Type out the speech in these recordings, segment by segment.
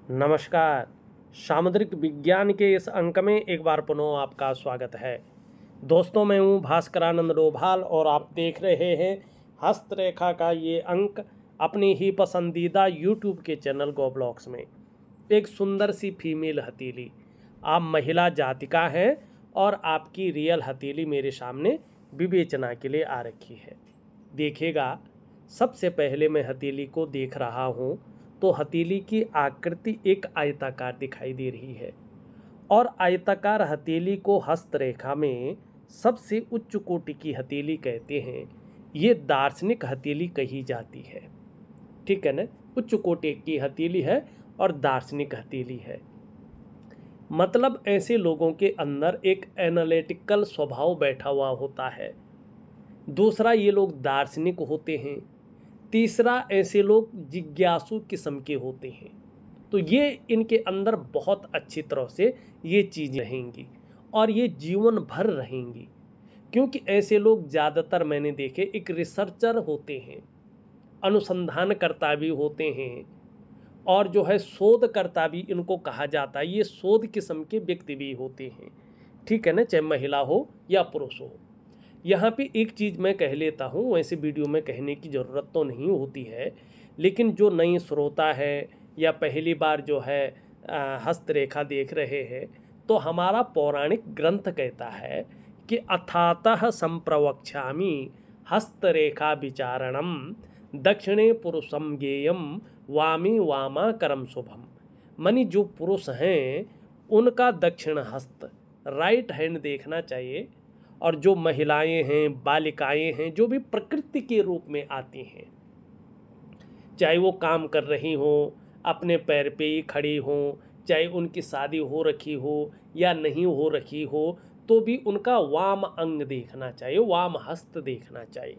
नमस्कार। सामुद्रिक विज्ञान के इस अंक में एक बार पुनः आपका स्वागत है। दोस्तों, मैं हूँ भास्करानंद डोभाल और आप देख रहे हैं हस्तरेखा का ये अंक अपनी ही पसंदीदा यूट्यूब के चैनल गोब्लॉक्स में। एक सुंदर सी फीमेल हथेली, आप महिला जातिका हैं और आपकी रियल हथेली मेरे सामने विवेचना के लिए आ रखी है। देखिएगा, सबसे पहले मैं हथेली को देख रहा हूँ तो हथेली की आकृति एक आयताकार दिखाई दे रही है और आयताकार हथेली को हस्तरेखा में सबसे उच्च कोटि की हथेली कहते हैं। ये दार्शनिक हथेली कही जाती है, ठीक है ना। उच्च कोटि की हथेली है और दार्शनिक हथेली है, मतलब ऐसे लोगों के अंदर एक एनालिटिकल स्वभाव बैठा हुआ होता है। दूसरा, ये लोग दार्शनिक होते हैं। तीसरा, ऐसे लोग जिज्ञासु किस्म के होते हैं। तो ये इनके अंदर बहुत अच्छी तरह से ये चीज़ें रहेंगी और ये जीवन भर रहेंगी, क्योंकि ऐसे लोग ज़्यादातर मैंने देखे एक रिसर्चर होते हैं, अनुसंधानकर्ता भी होते हैं और जो है शोधकर्ता भी इनको कहा जाता है। ये शोध किस्म के व्यक्ति भी होते हैं, ठीक है ना, चाहे महिला हो या पुरुष हो। यहाँ पे एक चीज़ मैं कह लेता हूँ, वैसे वीडियो में कहने की ज़रूरत तो नहीं होती है, लेकिन जो नई श्रोता है या पहली बार जो है हस्तरेखा देख रहे हैं, तो हमारा पौराणिक ग्रंथ कहता है कि अथातः संप्रवक्ष्यामि हस्तरेखा विचारणम दक्षिणे पुरुषम ज्ञेयम वामी वामा करम शुभम। मानी जो पुरुष हैं उनका दक्षिण हस्त, राइट हैंड देखना चाहिए, और जो महिलाएं हैं, बालिकाएं हैं, जो भी प्रकृति के रूप में आती हैं, चाहे वो काम कर रही हों, अपने पैर पे ही खड़ी हों, चाहे उनकी शादी हो रखी हो या नहीं हो रखी हो, तो भी उनका वाम अंग देखना चाहिए, वाम हस्त देखना चाहिए,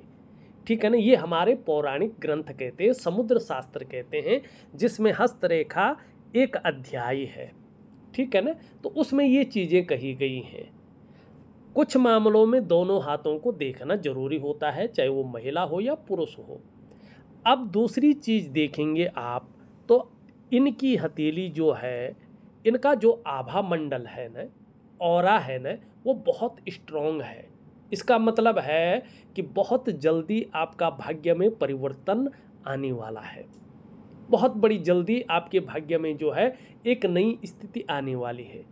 ठीक है ना। ये हमारे पौराणिक ग्रंथ कहते हैं, समुद्र शास्त्र कहते हैं, जिसमें हस्तरेखा एक अध्याय है, ठीक है ना। तो उसमें ये चीज़ें कही गई हैं। कुछ मामलों में दोनों हाथों को देखना जरूरी होता है, चाहे वो महिला हो या पुरुष हो। अब दूसरी चीज़ देखेंगे आप, तो इनकी हथेली जो है, इनका जो आभा मंडल है ना, ऑरा है ना, वो बहुत स्ट्रॉन्ग है। इसका मतलब है कि बहुत जल्दी आपका भाग्य में परिवर्तन आने वाला है। बहुत बड़ी जल्दी आपके भाग्य में जो है एक नई स्थिति आने वाली है,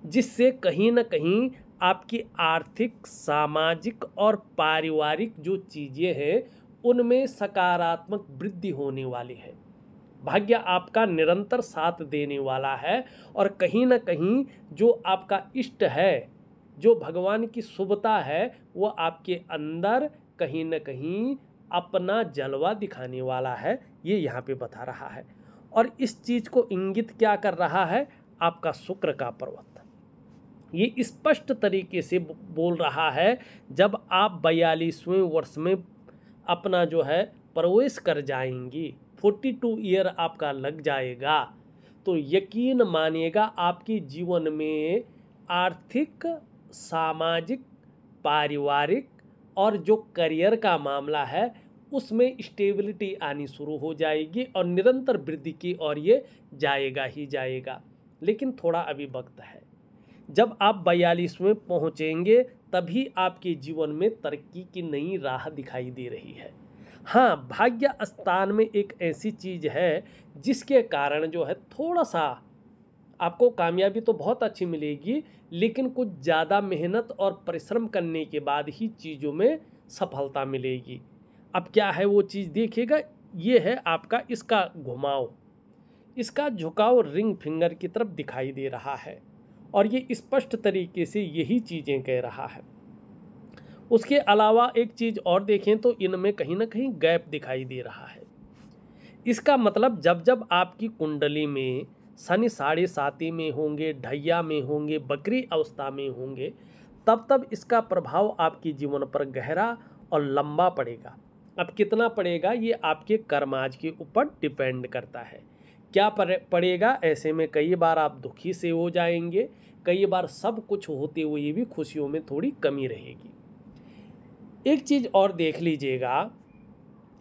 जिससे कहीं ना कहीं आपकी आर्थिक, सामाजिक और पारिवारिक जो चीज़ें हैं उनमें सकारात्मक वृद्धि होने वाली है। भाग्य आपका निरंतर साथ देने वाला है और कहीं ना कहीं जो आपका इष्ट है, जो भगवान की शुभता है, वो आपके अंदर कहीं ना कहीं अपना जलवा दिखाने वाला है, ये यहाँ पे बता रहा है। और इस चीज़ को इंगित क्या कर रहा है? आपका शुक्र का पर्वत ये स्पष्ट तरीके से बोल रहा है, जब आप 42वें वर्ष में अपना जो है प्रवेश कर जाएंगी, 42 ईयर आपका लग जाएगा, तो यकीन मानिएगा आपके जीवन में आर्थिक, सामाजिक, पारिवारिक और जो करियर का मामला है उसमें स्टेबिलिटी आनी शुरू हो जाएगी और निरंतर वृद्धि की ओर ये जाएगा ही जाएगा। लेकिन थोड़ा अभी वक्त है, जब आप 42वें पहुँचेंगे तभी आपके जीवन में तरक्की की नई राह दिखाई दे रही है। हाँ, भाग्य स्थान में एक ऐसी चीज़ है जिसके कारण जो है थोड़ा सा आपको कामयाबी तो बहुत अच्छी मिलेगी, लेकिन कुछ ज़्यादा मेहनत और परिश्रम करने के बाद ही चीज़ों में सफलता मिलेगी। अब क्या है वो चीज़ देखिएगा, ये है आपका इसका घुमाव, इसका झुकाव रिंग फिंगर की तरफ दिखाई दे रहा है और ये स्पष्ट तरीके से यही चीज़ें कह रहा है। उसके अलावा एक चीज़ और देखें तो इनमें कहीं ना कहीं गैप दिखाई दे रहा है। इसका मतलब जब जब आपकी कुंडली में शनि 7.5 में होंगे, ढैया में होंगे, बकरी अवस्था में होंगे, तब तब इसका प्रभाव आपके जीवन पर गहरा और लंबा पड़ेगा। अब कितना पड़ेगा ये आपके कर्माज के ऊपर डिपेंड करता है। क्या पड़ेगा? ऐसे में कई बार आप दुखी से हो जाएंगे, कई बार सब कुछ होते हुए भी खुशियों में थोड़ी कमी रहेगी। एक चीज़ और देख लीजिएगा,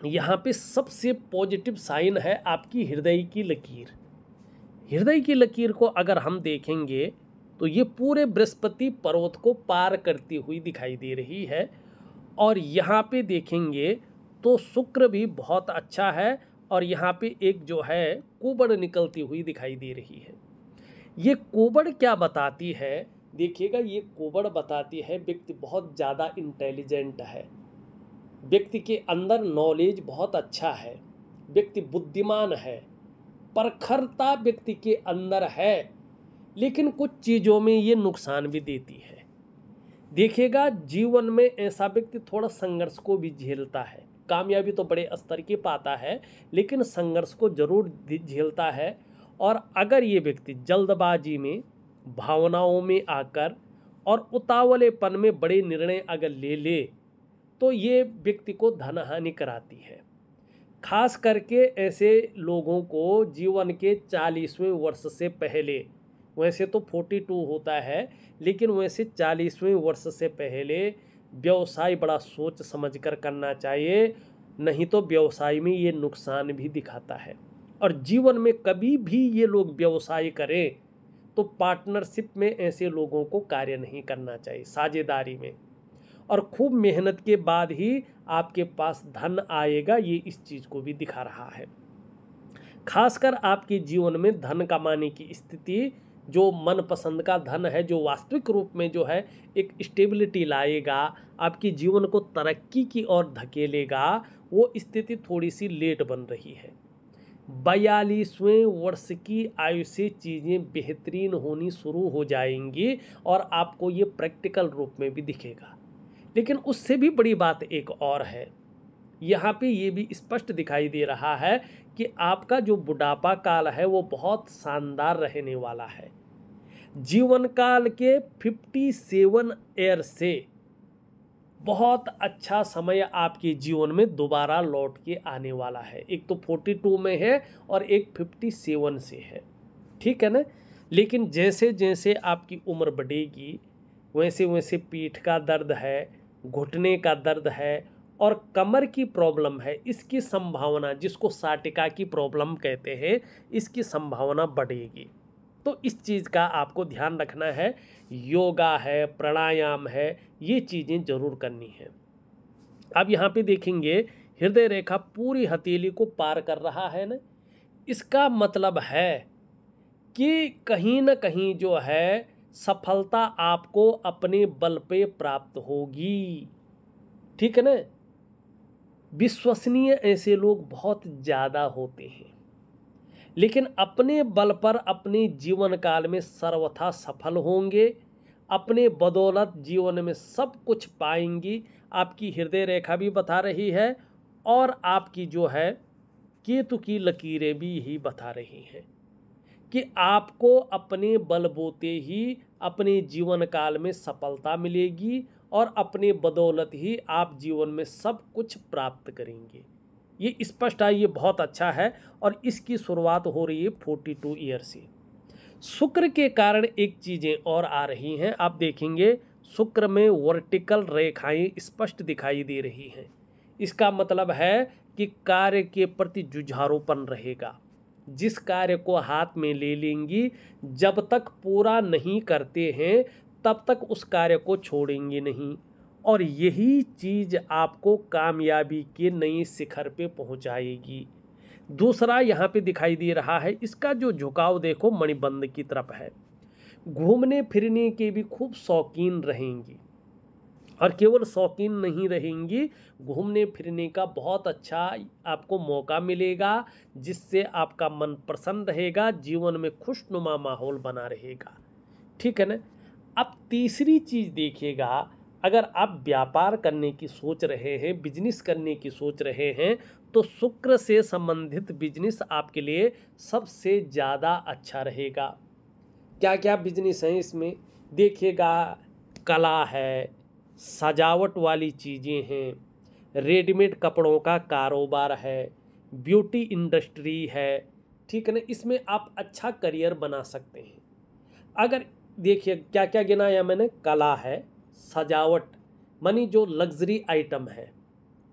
यहाँ पे सबसे पॉजिटिव साइन है आपकी हृदय की लकीर। हृदय की लकीर को अगर हम देखेंगे तो ये पूरे बृहस्पति पर्वत को पार करती हुई दिखाई दे रही है। और यहाँ पे देखेंगे तो शुक्र भी बहुत अच्छा है और यहाँ पे एक जो है कुबड़ निकलती हुई दिखाई दे रही है। ये कुबड़ क्या बताती है? देखिएगा, ये कुबड़ बताती है व्यक्ति बहुत ज़्यादा इंटेलिजेंट है, व्यक्ति के अंदर नॉलेज बहुत अच्छा है, व्यक्ति बुद्धिमान है, प्रखरता व्यक्ति के अंदर है, लेकिन कुछ चीज़ों में ये नुकसान भी देती है। देखिएगा, जीवन में ऐसा व्यक्ति थोड़ा संघर्ष को भी झेलता है, कामयाबी तो बड़े स्तर की पाता है लेकिन संघर्ष को जरूर झेलता है। और अगर ये व्यक्ति जल्दबाजी में, भावनाओं में आकर और उतावलेपन में बड़े निर्णय अगर ले ले तो ये व्यक्ति को धन हानि कराती है। खास करके ऐसे लोगों को जीवन के 40वें वर्ष से पहले, वैसे तो 42 होता है लेकिन वैसे 40वें वर्ष से पहले व्यवसाय बड़ा सोच समझकर करना चाहिए, नहीं तो व्यवसाय में ये नुकसान भी दिखाता है। और जीवन में कभी भी ये लोग व्यवसाय करें तो पार्टनरशिप में ऐसे लोगों को कार्य नहीं करना चाहिए, साझेदारी में। और खूब मेहनत के बाद ही आपके पास धन आएगा, ये इस चीज़ को भी दिखा रहा है। खासकर आपके जीवन में धन कमाने की स्थिति, जो मनपसंद का धन है, जो वास्तविक रूप में जो है एक स्टेबिलिटी लाएगा, आपके जीवन को तरक्की की ओर धकेलेगा, वो स्थिति थोड़ी सी लेट बन रही है। 42वें वर्ष की आयु से चीज़ें बेहतरीन होनी शुरू हो जाएंगी और आपको ये प्रैक्टिकल रूप में भी दिखेगा। लेकिन उससे भी बड़ी बात एक और है, यहाँ पे ये भी स्पष्ट दिखाई दे रहा है कि आपका जो बुढ़ापा काल है वो बहुत शानदार रहने वाला है। जीवन काल के 57 ईयर से बहुत अच्छा समय आपके जीवन में दोबारा लौट के आने वाला है। एक तो 42 में है और एक 57 से है, ठीक है ना। लेकिन जैसे जैसे आपकी उम्र बढ़ेगी वैसे वैसे पीठ का दर्द है, घुटने का दर्द है और कमर की प्रॉब्लम है, इसकी संभावना, जिसको साटिका की प्रॉब्लम कहते हैं, इसकी संभावना बढ़ेगी। तो इस चीज़ का आपको ध्यान रखना है। योगा है, प्राणायाम है, ये चीज़ें जरूर करनी है। अब यहाँ पे देखेंगे हृदय रेखा पूरी हथेली को पार कर रहा है ना, इसका मतलब है कि कहीं ना कहीं जो है सफलता आपको अपने बल पे प्राप्त होगी, ठीक है ना। विश्वसनीय ऐसे लोग बहुत ज़्यादा होते हैं, लेकिन अपने बल पर अपने जीवन काल में सर्वथा सफल होंगे, अपने बदौलत जीवन में सब कुछ पाएंगी। आपकी हृदय रेखा भी बता रही है और आपकी जो है केतु की लकीरें भी यही बता रही हैं कि आपको अपने बलबूते ही अपने जीवन काल में सफलता मिलेगी और अपने बदौलत ही आप जीवन में सब कुछ प्राप्त करेंगे। ये स्पष्ट है, ये बहुत अच्छा है और इसकी शुरुआत हो रही है 42 ईयर से। शुक्र के कारण एक चीज़ें और आ रही हैं, आप देखेंगे शुक्र में वर्टिकल रेखाएं स्पष्ट दिखाई दे रही हैं। इसका मतलब है कि कार्य के प्रति जुझारूपन रहेगा। जिस कार्य को हाथ में ले लेंगी, जब तक पूरा नहीं करते हैं तब तक उस कार्य को छोड़ेंगे नहीं, और यही चीज़ आपको कामयाबी के नए शिखर पे पहुंचाएगी। दूसरा यहाँ पे दिखाई दे रहा है, इसका जो झुकाव देखो मणिबंध की तरफ है। घूमने फिरने के भी खूब शौकीन रहेंगी, और केवल शौकीन नहीं रहेंगी, घूमने फिरने का बहुत अच्छा आपको मौका मिलेगा, जिससे आपका मन प्रसन्न रहेगा, जीवन में खुशनुमा माहौल बना रहेगा, ठीक है ना। अब तीसरी चीज़ देखिएगा, अगर आप व्यापार करने की सोच रहे हैं, बिजनेस करने की सोच रहे हैं, तो शुक्र से संबंधित बिजनेस आपके लिए सबसे ज़्यादा अच्छा रहेगा। क्या क्या बिजनेस हैं इसमें देखिएगा, कला है, सजावट वाली चीज़ें हैं, रेडीमेड कपड़ों का कारोबार है, ब्यूटी इंडस्ट्री है, ठीक है ना। इसमें आप अच्छा करियर बना सकते हैं। अगर देखिए क्या क्या गिनाया मैंने, कला है, सजावट मानी जो लग्जरी आइटम है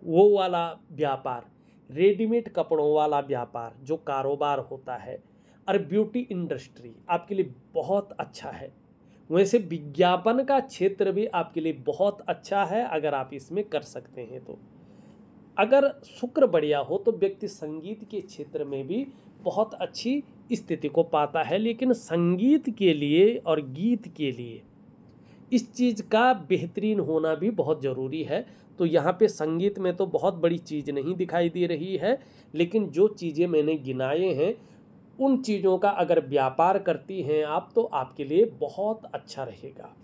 वो वाला व्यापार, रेडीमेड कपड़ों वाला व्यापार जो कारोबार होता है, और ब्यूटी इंडस्ट्री आपके लिए बहुत अच्छा है। वैसे विज्ञापन का क्षेत्र भी आपके लिए बहुत अच्छा है अगर आप इसमें कर सकते हैं तो। अगर शुक्र बढ़िया हो तो व्यक्ति संगीत के क्षेत्र में भी बहुत अच्छी स्थिति को पाता है। लेकिन संगीत के लिए और गीत के लिए इस चीज़ का बेहतरीन होना भी बहुत ज़रूरी है। तो यहाँ पे संगीत में तो बहुत बड़ी चीज़ नहीं दिखाई दे रही है, लेकिन जो चीज़ें मैंने गिनाए हैं उन चीज़ों का अगर व्यापार करती हैं आप तो आपके लिए बहुत अच्छा रहेगा,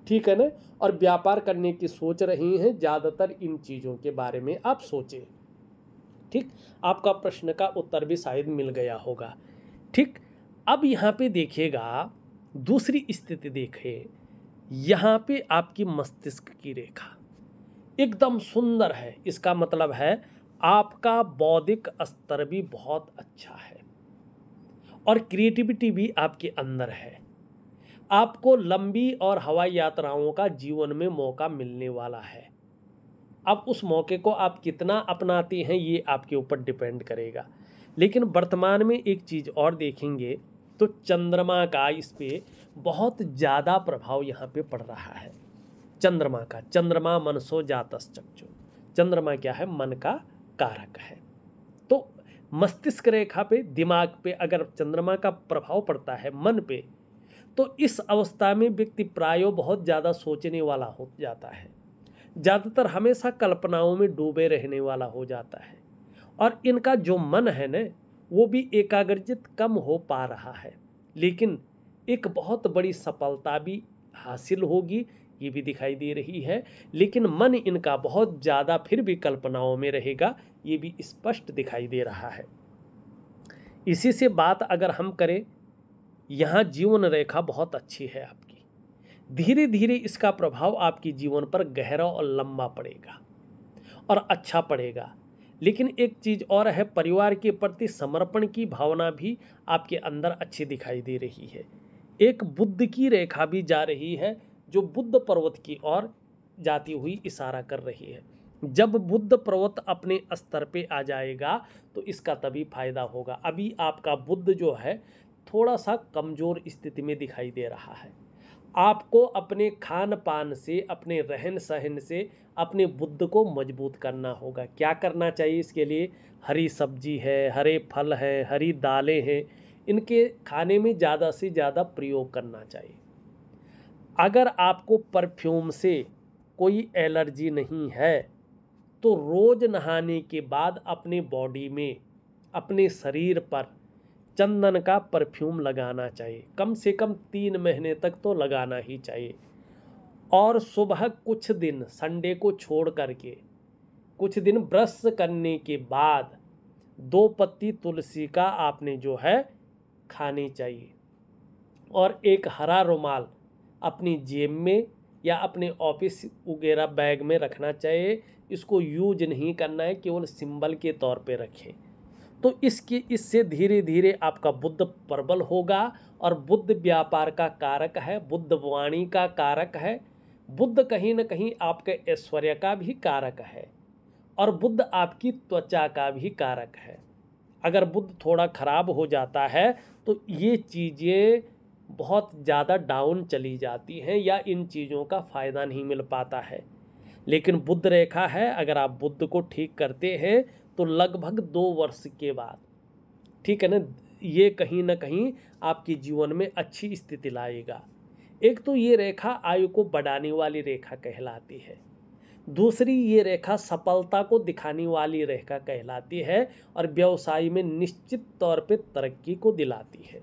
ठीक है ना। और व्यापार करने की सोच रही हैं, ज़्यादातर इन चीज़ों के बारे में आप सोचें, ठीक। आपका प्रश्न का उत्तर भी शायद मिल गया होगा, ठीक। अब यहाँ पे देखिएगा, दूसरी स्थिति देखें, यहाँ पे आपकी मस्तिष्क की रेखा एकदम सुंदर है। इसका मतलब है आपका बौद्धिक स्तर भी बहुत अच्छा है और क्रिएटिविटी भी आपके अंदर है। आपको लंबी और हवाई यात्राओं का जीवन में मौका मिलने वाला है। अब उस मौके को आप कितना अपनाते हैं ये आपके ऊपर डिपेंड करेगा। लेकिन वर्तमान में एक चीज़ और देखेंगे तो चंद्रमा का इस पे बहुत ज़्यादा प्रभाव यहाँ पे पड़ रहा है। चंद्रमा का, चंद्रमा मनसो जातश्चक्षु, चंद्रमा क्या है, मन का कारक है। तो मस्तिष्क रेखा पे, दिमाग पे अगर चंद्रमा का प्रभाव पड़ता है मन पे, तो इस अवस्था में व्यक्ति प्रायो बहुत ज़्यादा सोचने वाला हो जाता है, ज़्यादातर हमेशा कल्पनाओं में डूबे रहने वाला हो जाता है और इनका जो मन है न वो भी एकाग्रचित कम हो पा रहा है। लेकिन एक बहुत बड़ी सफलता भी हासिल होगी ये भी दिखाई दे रही है। लेकिन मन इनका बहुत ज़्यादा फिर भी कल्पनाओं में रहेगा, ये भी स्पष्ट दिखाई दे रहा है। इसी से बात अगर हम करें, यहाँ जीवन रेखा बहुत अच्छी है आपकी। धीरे धीरे इसका प्रभाव आपके जीवन पर गहरा और लंबा पड़ेगा और अच्छा पड़ेगा। लेकिन एक चीज़ और है, परिवार के प्रति समर्पण की भावना भी आपके अंदर अच्छी दिखाई दे रही है। एक बुद्ध की रेखा भी जा रही है जो बुद्ध पर्वत की ओर जाती हुई इशारा कर रही है। जब बुद्ध पर्वत अपने स्तर पे आ जाएगा तो इसका तभी फायदा होगा। अभी आपका बुद्ध जो है थोड़ा सा कमज़ोर स्थिति में दिखाई दे रहा है। आपको अपने खान पान से, अपने रहन सहन से अपने बुद्ध को मजबूत करना होगा। क्या करना चाहिए इसके लिए? हरी सब्जी है, हरे फल हैं, हरी दालें हैं, इनके खाने में ज़्यादा से ज़्यादा प्रयोग करना चाहिए। अगर आपको परफ्यूम से कोई एलर्जी नहीं है तो रोज़ नहाने के बाद अपने बॉडी में, अपने शरीर पर चंदन का परफ्यूम लगाना चाहिए। कम से कम 3 महीने तक तो लगाना ही चाहिए। और सुबह कुछ दिन, संडे को छोड़ करके कुछ दिन ब्रश करने के बाद 2 पत्ती तुलसी का आपने जो है खानी चाहिए। और एक हरा रुमाल अपनी जेब में या अपने ऑफिस वगैरह बैग में रखना चाहिए। इसको यूज नहीं करना है, केवल सिंबल के तौर पे रखें। तो इससे धीरे धीरे आपका बुद्ध प्रबल होगा। और बुद्ध व्यापार का कारक है, बुद्ध वाणी का कारक है, बुद्ध कहीं न कहीं आपके ऐश्वर्य का भी कारक है और बुद्ध आपकी त्वचा का भी कारक है। अगर बुद्ध थोड़ा खराब हो जाता है तो ये चीज़ें बहुत ज़्यादा डाउन चली जाती हैं या इन चीज़ों का फ़ायदा नहीं मिल पाता है। लेकिन बुद्ध रेखा है, अगर आप बुद्ध को ठीक करते हैं तो लगभग 2 वर्ष के बाद, ठीक है ना, ये कहीं ना कहीं आपके जीवन में अच्छी स्थिति लाएगा। एक तो ये रेखा आयु को बढ़ाने वाली रेखा कहलाती है, दूसरी ये रेखा सफलता को दिखाने वाली रेखा कहलाती है और व्यवसाय में निश्चित तौर पे तरक्की को दिलाती है।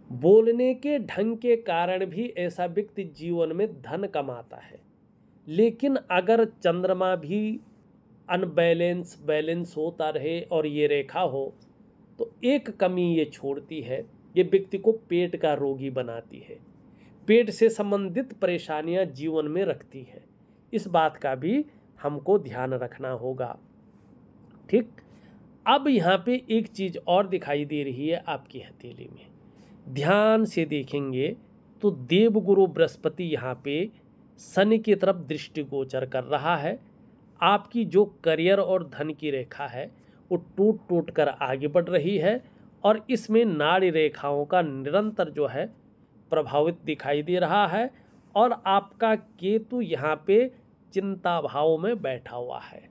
बोलने के ढंग के कारण भी ऐसा व्यक्ति जीवन में धन कमाता है। लेकिन अगर चंद्रमा भी बैलेंस होता रहे और ये रेखा हो तो एक कमी ये छोड़ती है, ये व्यक्ति को पेट का रोगी बनाती है, पेट से संबंधित परेशानियां जीवन में रखती है। इस बात का भी हमको ध्यान रखना होगा, ठीक। अब यहाँ पे एक चीज़ और दिखाई दे रही है आपकी हथेली में, ध्यान से देखेंगे तो देवगुरु बृहस्पति यहाँ पे शनि की तरफ दृष्टिगोचर कर रहा है। आपकी जो करियर और धन की रेखा है वो टूट टूट कर आगे बढ़ रही है और इसमें नाड़ी रेखाओं का निरंतर जो है प्रभावित दिखाई दे रहा है। और आपका केतु यहाँ पे चिंता भाव में बैठा हुआ है।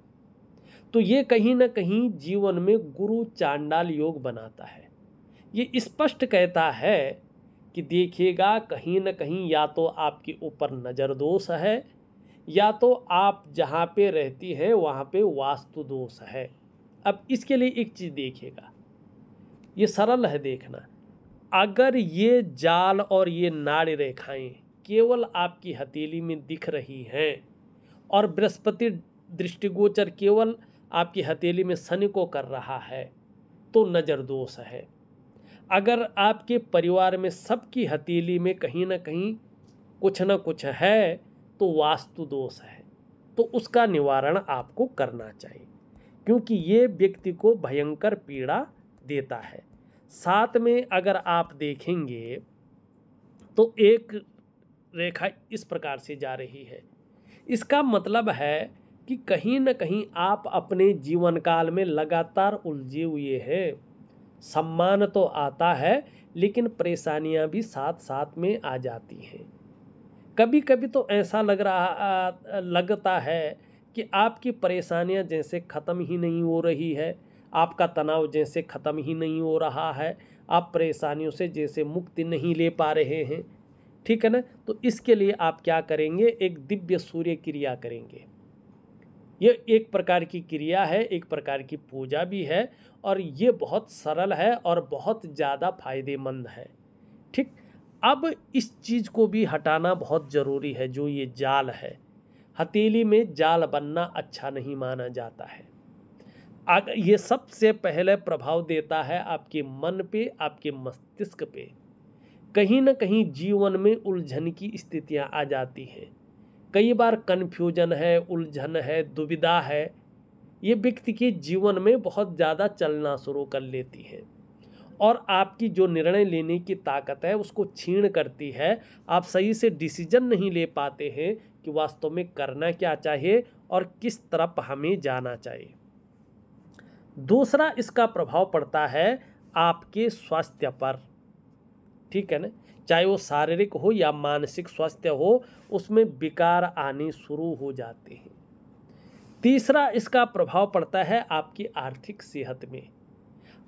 तो ये कहीं ना कहीं जीवन में गुरु चांडाल योग बनाता है। ये स्पष्ट कहता है कि देखिएगा, कहीं ना कहीं या तो आपके ऊपर नज़र दोष है, या तो आप जहाँ पे रहती हैं वहाँ पे वास्तु दोष है। अब इसके लिए एक चीज़ देखिएगा, ये सरल है देखना। अगर ये जाल और ये नाड़ी रेखाएं केवल आपकी हथेली में दिख रही हैं और बृहस्पति दृष्टिगोचर केवल आपकी हथेली में शनि को कर रहा है, तो नज़र दोष है। अगर आपके परिवार में सबकी हथेली में कहीं ना कहीं कुछ ना कुछ है, तो वास्तु दोष है। तो उसका निवारण आपको करना चाहिए, क्योंकि ये व्यक्ति को भयंकर पीड़ा देता है। साथ में अगर आप देखेंगे तो एक रेखा इस प्रकार से जा रही है। इसका मतलब है कि कहीं न कहीं आप अपने जीवन काल में लगातार उलझे हुए हैं। सम्मान तो आता है, लेकिन परेशानियां भी साथ साथ में आ जाती हैं। कभी कभी तो ऐसा लगता है कि आपकी परेशानियां जैसे ख़त्म ही नहीं हो रही है, आपका तनाव जैसे ख़त्म ही नहीं हो रहा है, आप परेशानियों से जैसे मुक्ति नहीं ले पा रहे हैं। ठीक है ना। तो इसके लिए आप क्या करेंगे, एक दिव्य सूर्य क्रिया करेंगे। ये एक प्रकार की क्रिया है, एक प्रकार की पूजा भी है, और ये बहुत सरल है और बहुत ज़्यादा फायदेमंद है। ठीक। अब इस चीज़ को भी हटाना बहुत ज़रूरी है। जो ये जाल है, हथेली में जाल बनना अच्छा नहीं माना जाता है। ये सबसे पहले प्रभाव देता है आपके मन पे, आपके मस्तिष्क पे। कहीं ना कहीं जीवन में उलझन की स्थितियां आ जाती हैं। कई बार कन्फ्यूजन है, उलझन है, दुविधा है, ये व्यक्ति के जीवन में बहुत ज़्यादा चलना शुरू कर लेती है और आपकी जो निर्णय लेने की ताकत है उसको छीन करती है। आप सही से डिसीजन नहीं ले पाते हैं कि वास्तव में करना क्या चाहिए और किस तरफ हमें जाना चाहिए। दूसरा इसका प्रभाव पड़ता है आपके स्वास्थ्य पर। ठीक है ना। चाहे वो शारीरिक हो या मानसिक स्वास्थ्य हो, उसमें विकार आने शुरू हो जाते हैं। तीसरा इसका प्रभाव पड़ता है आपकी आर्थिक सेहत में।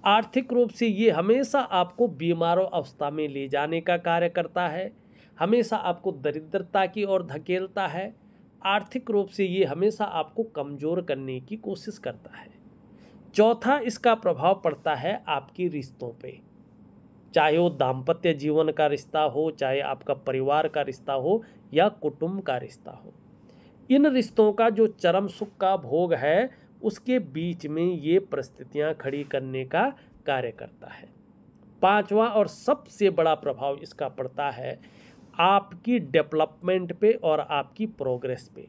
आर्थिक रूप से ये हमेशा आपको बीमारों अवस्था में ले जाने का कार्य करता है, हमेशा आपको दरिद्रता की ओर धकेलता है। आर्थिक रूप से ये हमेशा आपको कमज़ोर करने की कोशिश करता है। चौथा इसका प्रभाव पड़ता है आपके रिश्तों पे, चाहे वो दाम्पत्य जीवन का रिश्ता हो, चाहे आपका परिवार का रिश्ता हो या कुटुंब का रिश्ता हो। इन रिश्तों का जो चरम सुख का भोग है, उसके बीच में ये परिस्थितियां खड़ी करने का कार्य करता है। पांचवा और सबसे बड़ा प्रभाव इसका पड़ता है आपकी डेवलपमेंट पे और आपकी प्रोग्रेस पे।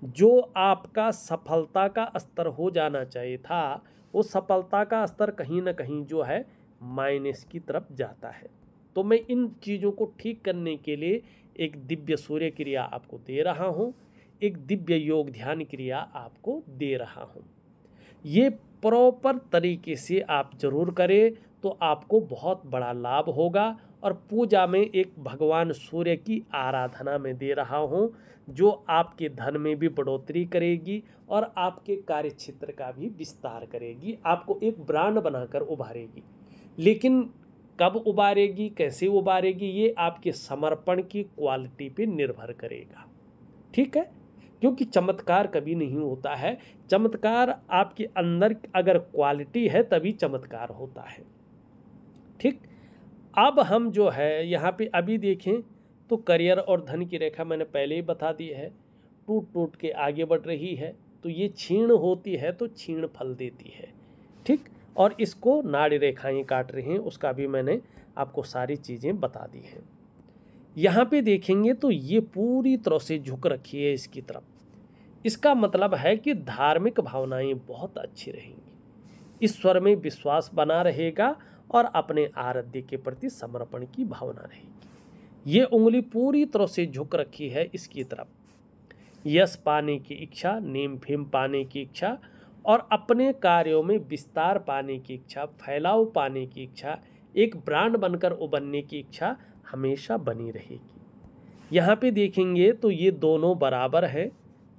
जो आपका सफलता का स्तर हो जाना चाहिए था, वो सफलता का स्तर कहीं ना कहीं जो है माइनस की तरफ जाता है। तो मैं इन चीज़ों को ठीक करने के लिए एक दिव्य सूर्य क्रिया आपको दे रहा हूँ, एक दिव्य योग ध्यान क्रिया आपको दे रहा हूँ। ये प्रॉपर तरीके से आप जरूर करें तो आपको बहुत बड़ा लाभ होगा। और पूजा में एक भगवान सूर्य की आराधना में दे रहा हूँ, जो आपके धन में भी बढ़ोतरी करेगी और आपके कार्य क्षेत्र का भी विस्तार करेगी, आपको एक ब्रांड बनाकर उभारेगी। लेकिन कब उभारेगी, कैसे उभारेगी, ये आपके समर्पण की क्वालिटी पे निर्भर करेगा। ठीक है। क्योंकि चमत्कार कभी नहीं होता है, चमत्कार आपके अंदर अगर क्वालिटी है तभी चमत्कार होता है। ठीक। अब हम जो है यहाँ पे अभी देखें तो करियर और धन की रेखा मैंने पहले ही बता दी है, टूट टूट के आगे बढ़ रही है। तो ये क्षीण होती है तो क्षीण फल देती है। ठीक। और इसको नाड़ी रेखाएं काट रही हैं, उसका भी मैंने आपको सारी चीज़ें बता दी हैं। यहाँ पे देखेंगे तो ये पूरी तरह से झुक रखी है इसकी तरफ। इसका मतलब है कि धार्मिक भावनाएं बहुत अच्छी रहेंगी, ईश्वर में विश्वास बना रहेगा और अपने आराध्य के प्रति समर्पण की भावना रहेगी। ये उंगली पूरी तरह से झुक रखी है इसकी तरफ। यश पाने की इच्छा, नेम फेम पाने की इच्छा और अपने कार्यों में विस्तार पाने की इच्छा, फैलाव पाने की इच्छा, एक ब्रांड बनकर उभरने की इच्छा हमेशा बनी रहेगी। यहाँ पे देखेंगे तो ये दोनों बराबर हैं,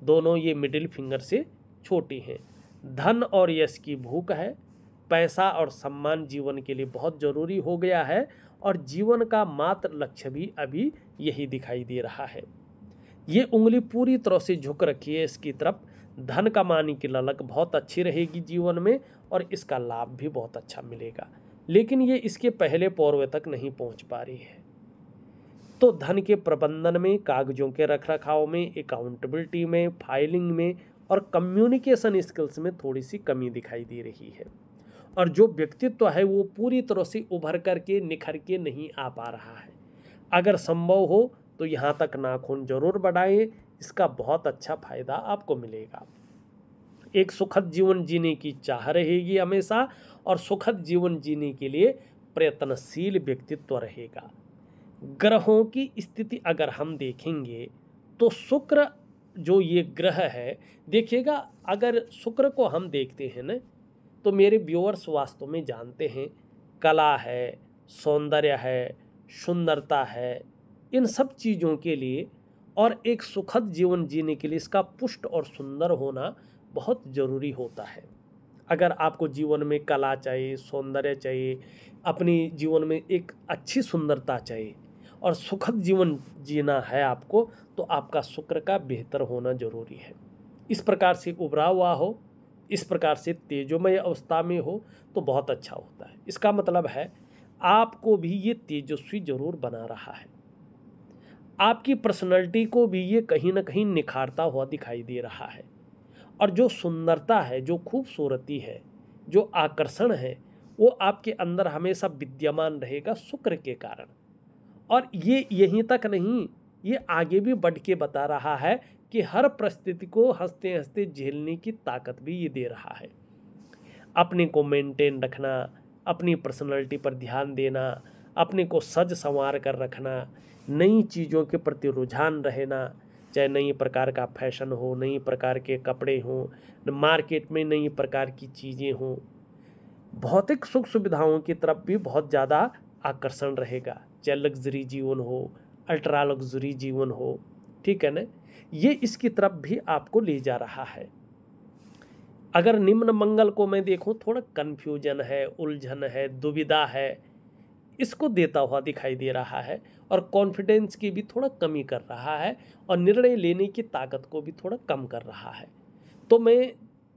दोनों ये मिडिल फिंगर से छोटी हैं। धन और यश की भूख है, पैसा और सम्मान जीवन के लिए बहुत ज़रूरी हो गया है और जीवन का मात्र लक्ष्य भी अभी यही दिखाई दे रहा है। ये उंगली पूरी तरह से झुक रखी है इसकी तरफ। धन कमाने की ललक बहुत अच्छी रहेगी जीवन में और इसका लाभ भी बहुत अच्छा मिलेगा, लेकिन ये इसके पहले पौरवे तक नहीं पहुंच पा रही है। तो धन के प्रबंधन में, कागजों के रखरखाव में, अकाउंटेबिलिटी में, फाइलिंग में और कम्युनिकेशन स्किल्स में थोड़ी सी कमी दिखाई दे रही है और जो व्यक्तित्व है वो पूरी तरह से उभर करके निखर के नहीं आ पा रहा है। अगर संभव हो तो यहाँ तक नाखून जरूर बढ़ाएं, इसका बहुत अच्छा फायदा आपको मिलेगा। एक सुखद जीवन जीने की चाह रहेगी हमेशा और सुखद जीवन जीने के लिए प्रयत्नशील व्यक्तित्व रहेगा। ग्रहों की स्थिति अगर हम देखेंगे तो शुक्र जो ये ग्रह है, देखिएगा अगर शुक्र को हम देखते हैं ना तो मेरे व्यूअर्स वास्तव में जानते हैं कला है, सौंदर्य है, सुंदरता है, इन सब चीज़ों के लिए और एक सुखद जीवन जीने के लिए इसका पुष्ट और सुंदर होना बहुत ज़रूरी होता है। अगर आपको जीवन में कला चाहिए, सौंदर्य चाहिए, अपनी जीवन में एक अच्छी सुंदरता चाहिए और सुखद जीवन जीना है आपको, तो आपका शुक्र का बेहतर होना जरूरी है। इस प्रकार से उभरा हुआ हो, इस प्रकार से तेजोमय अवस्था में हो तो बहुत अच्छा होता है। इसका मतलब है आपको भी ये तेजस्वी जरूर बना रहा है, आपकी पर्सनैलिटी को भी ये कहीं ना कहीं निखारता हुआ दिखाई दे रहा है और जो सुंदरता है, जो खूबसूरती है, जो आकर्षण है, वो आपके अंदर हमेशा विद्यमान रहेगा शुक्र के कारण। और ये यहीं तक नहीं, ये आगे भी बढ़ के बता रहा है कि हर परिस्थिति को हंसते हंसते झेलने की ताकत भी ये दे रहा है। अपने को मेंटेन रखना, अपनी पर्सनैलिटी पर ध्यान देना, अपने को सज संवार कर रखना, नई चीज़ों के प्रति रुझान रहना, चाहे नई प्रकार का फैशन हो, नई प्रकार के कपड़े हों, मार्केट में नई प्रकार की चीज़ें हों, भौतिक सुख सुविधाओं की तरफ भी बहुत ज़्यादा आकर्षण रहेगा, चाहे लग्जरी जीवन हो, अल्ट्रा लग्जरी जीवन हो, ठीक है ना, ये इसकी तरफ भी आपको ले जा रहा है। अगर निम्न मंगल को मैं देखूं, थोड़ा कन्फ्यूजन है, उलझन है, दुविधा है, इसको देता हुआ दिखाई दे रहा है और कॉन्फिडेंस की भी थोड़ा कमी कर रहा है और निर्णय लेने की ताकत को भी थोड़ा कम कर रहा है। तो मैं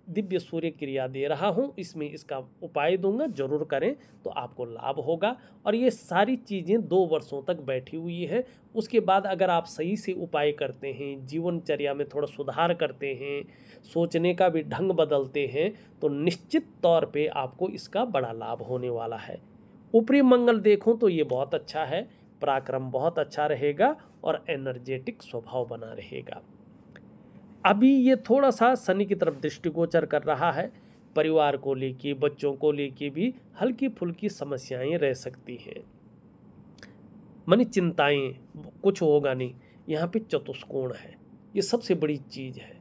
दिव्य सूर्य क्रिया दे रहा हूँ, इसमें इसका उपाय दूंगा, जरूर करें तो आपको लाभ होगा। और ये सारी चीज़ें 2 वर्षों तक बैठी हुई है, उसके बाद अगर आप सही से उपाय करते हैं, जीवनचर्या में थोड़ा सुधार करते हैं, सोचने का भी ढंग बदलते हैं, तो निश्चित तौर पे आपको इसका बड़ा लाभ होने वाला है। ऊपरी मंगल देखूं तो ये बहुत अच्छा है, पराक्रम बहुत अच्छा रहेगा और एनर्जेटिक स्वभाव बना रहेगा। अभी ये थोड़ा सा शनि की तरफ दृष्टिगोचर कर रहा है, परिवार को लेके, बच्चों को लेके भी हल्की फुल्की समस्याएं रह सकती हैं, मानी चिंताएं, कुछ होगा नहीं। यहाँ पे चतुष्कोण है, ये सबसे बड़ी चीज़ है।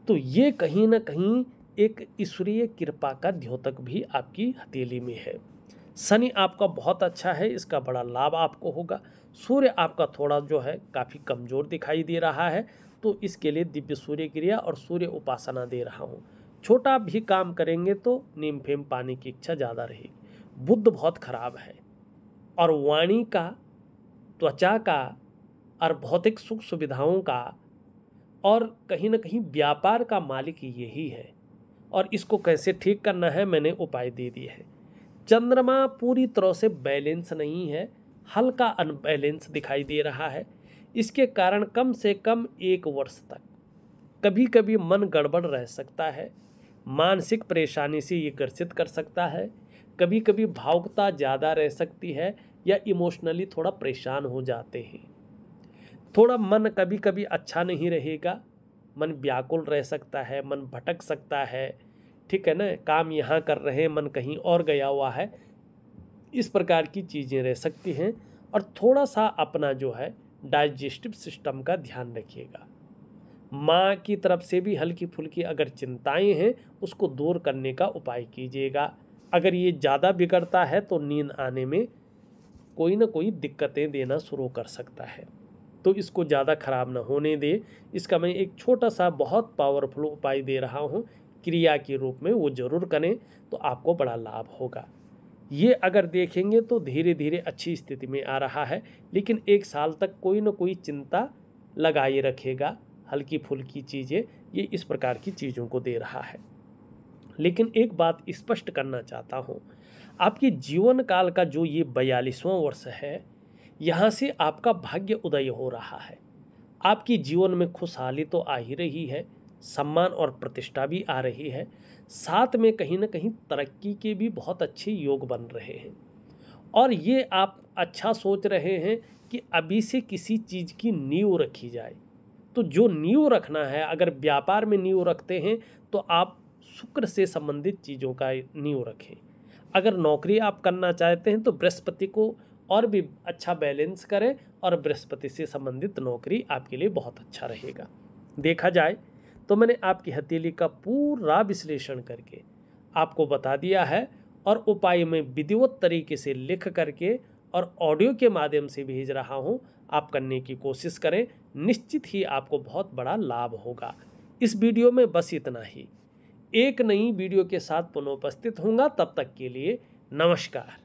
तो ये कहीं ना कहीं एक ईश्वरीय कृपा का द्योतक भी आपकी हथेली में है। शनि आपका बहुत अच्छा है, इसका बड़ा लाभ आपको होगा। सूर्य आपका थोड़ा जो है काफ़ी कमज़ोर दिखाई दे रहा है, तो इसके लिए दिव्य सूर्य क्रिया और सूर्य उपासना दे रहा हूँ। छोटा भी काम करेंगे तो नीम फेम पाने की इच्छा ज़्यादा रहेगी। बुद्ध बहुत खराब है और वाणी का, त्वचा का और भौतिक सुख सुविधाओं का और कहीं ना कहीं व्यापार का मालिक यही है और इसको कैसे ठीक करना है मैंने उपाय दे दिए हैं। चंद्रमा पूरी तरह से बैलेंस नहीं है, हल्का अनबैलेंस दिखाई दे रहा है। इसके कारण कम से कम 1 वर्ष तक कभी कभी मन गड़बड़ रह सकता है, मानसिक परेशानी से ये ग्रसित कर सकता है, कभी कभी भावुकता ज़्यादा रह सकती है या इमोशनली थोड़ा परेशान हो जाते हैं। थोड़ा मन कभी कभी अच्छा नहीं रहेगा, मन व्याकुल रह सकता है, मन भटक सकता है, ठीक है ना, काम यहाँ कर रहे हैं मन कहीं और गया हुआ है, इस प्रकार की चीज़ें रह सकती हैं। और थोड़ा सा अपना जो है डाइजेस्टिव सिस्टम का ध्यान रखिएगा। माँ की तरफ से भी हल्की फुल्की अगर चिंताएं हैं उसको दूर करने का उपाय कीजिएगा। अगर ये ज़्यादा बिगड़ता है तो नींद आने में कोई ना कोई दिक्कतें देना शुरू कर सकता है, तो इसको ज़्यादा खराब ना होने दे। इसका मैं एक छोटा सा बहुत पावरफुल उपाय दे रहा हूँ, क्रिया के रूप में, वो ज़रूर करें तो आपको बड़ा लाभ होगा। ये अगर देखेंगे तो धीरे धीरे अच्छी स्थिति में आ रहा है, लेकिन 1 साल तक कोई ना कोई चिंता लगाए रखेगा। हल्की फुल्की चीज़ें ये इस प्रकार की चीज़ों को दे रहा है। लेकिन एक बात स्पष्ट करना चाहता हूँ, आपके जीवन काल का जो ये 42वां वर्ष है, यहाँ से आपका भाग्य उदय हो रहा है। आपकी जीवन में खुशहाली तो आ ही रही है, सम्मान और प्रतिष्ठा भी आ रही है, साथ में कहीं ना कहीं तरक्की के भी बहुत अच्छे योग बन रहे हैं। और ये आप अच्छा सोच रहे हैं कि अभी से किसी चीज़ की नींव रखी जाए। तो जो नींव रखना है, अगर व्यापार में नींव रखते हैं तो आप शुक्र से संबंधित चीज़ों का नींव रखें। अगर नौकरी आप करना चाहते हैं तो बृहस्पति को और भी अच्छा बैलेंस करें, और बृहस्पति से संबंधित नौकरी आपके लिए बहुत अच्छा रहेगा। देखा जाए तो मैंने आपकी हथेली का पूरा विश्लेषण करके आपको बता दिया है, और उपाय में विधिवत तरीके से लिख करके और ऑडियो के माध्यम से भेज रहा हूँ। आप करने की कोशिश करें, निश्चित ही आपको बहुत बड़ा लाभ होगा। इस वीडियो में बस इतना ही। एक नई वीडियो के साथ पुनः उपस्थित होऊंगा, तब तक के लिए नमस्कार।